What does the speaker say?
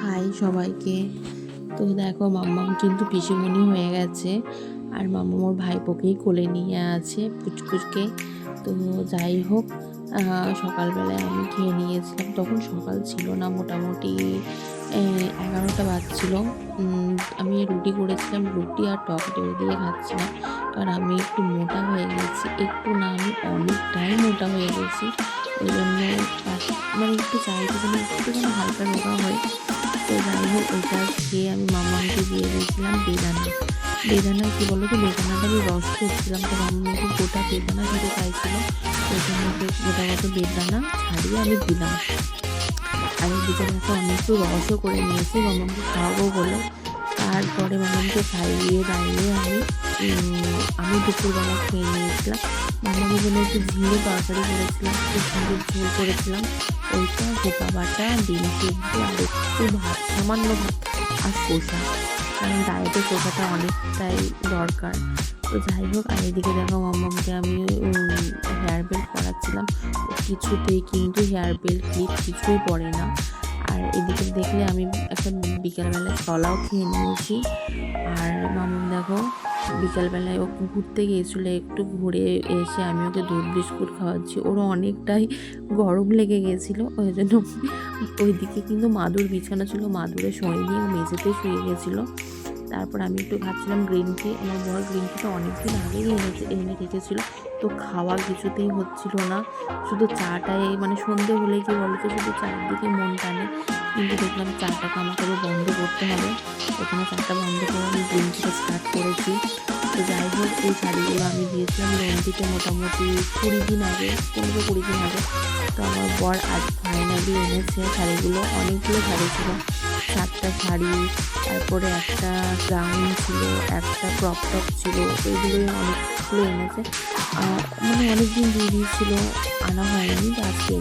High সবাইকে। তো দেখো মাম্মাম কিন্তু পিসিমণি হয়ে গেছে, আর মাম্মাম ওর ভাইপোকেই কোলে নিয়ে আছে পুচকুচকে। তো যাই হোক, সকালবেলায় আমি খেয়ে নিয়েছিলাম, তখন সকাল ছিল না, মোটামুটি 11টা বাজছিল। আমি রুটি করেছিলাম, রুটি আর টক দই দিয়ে খাচ্ছিলাম, কারণ আমি একটু মোটা হয়ে গেছি, একটু না আমি অনেকটাই মোটা হয়ে গেছি। ওই জন্য মানে একটু চাইছি যেন একটু যেন হালকা রোগা হয়। তো যাই হোক, ওইটা খেয়ে আমি মাম্মামকে দিয়ে দিয়েছিলাম বেদানা। বেদানা কী বলো তো, বেদানাটা আমি রস করছিলাম, তো মাম্মামকে গোটা বেদানা খেতে চাইছিল, ওই জন্য ওকে গোটা গোটা বেদানা ছাড়িয়ে আমি দিলাম। আর এদিকে দেখো আমি একটু রসও করে নিয়েছি, মাম্মামকে খাওয়াবো বলে। তারপরে মাম্মামকে খাইয়ে দাইয়ে আমি দুপুরবেলা খেয়ে নিয়েছিলাম। মাম্মামের জন্য একটু ঝিঙে তরকারি করেছিলাম, একটু ঝিঙের ঝোল করেছিলাম, ওইটা হোকা বাটা, ডিম সিদ্ধ আর একটু ভাত, সামান্য ভাত আর শসা, কারণ ডায়েটে শসাটা অনেকটাই দরকার। তো যাই হোক, আর এদিকে দেখো মাম্মামকে আমি হেয়ার বেল্ট পরাচ্ছিলাম, ও কিছুতেই কিন্তু হেয়ার বেল্ট ক্লিপ কিছুই পরে না। আর এদিকে দেখলে আমি একটা বিকালবেলায় কলাও খেয়ে নিয়েছি। আর মামুন দেখো বিকালবেলায় ও ঘুরতে গিয়েছিলো, একটু ঘুরে এসে আমি ওকে দুধ বিস্কুট খাওয়াচ্ছি, ওরও অনেকটাই গরম লেগে গেছিলো, ওই জন্য ওইদিকে কিন্তু মাদুর বিছানা ছিল, মাদুরে শোয়নি, ও মেঝেতে শুয়ে গেছিলো। তারপর আমি একটু খাচ্ছিলাম গ্রিন টি, আমার বড় গ্রিন টিটা অনেকদিন আগেই এনে রেখেছিলো, তো খাওয়া কিছুতেই হচ্ছিল না, শুধু চাটাই মানে সন্ধে হলে কি বলতো শুধু চায়ের দিকে মন টানে, কিন্তু দেখলাম চাটাকে আমাকে আরও বন্ধ করতে হবে, এখানে চাটা বন্ধ করে আমি গ্রিন টিটা স্টার্ট করেছি। তো যাই হোক, এই শাড়িগুলো আমি দিয়েছিলাম রন্টিতে মোটামুটি 20 দিন আগে, 15-20 দিন আগে। তো আমার বর আজ ফাইনালি এনেছে শাড়িগুলো, অনেকগুলো শাড়ি ছিল, 7টা শাড়ি, তারপরে একটা গাউন ছিল, একটা ক্রপ টপ ছিল, এইগুলোই অনেকগুলো এনেছে। মানে অনেকদিন দিয়ে দিয়েছিল, আনা হয়নি, তো আজকে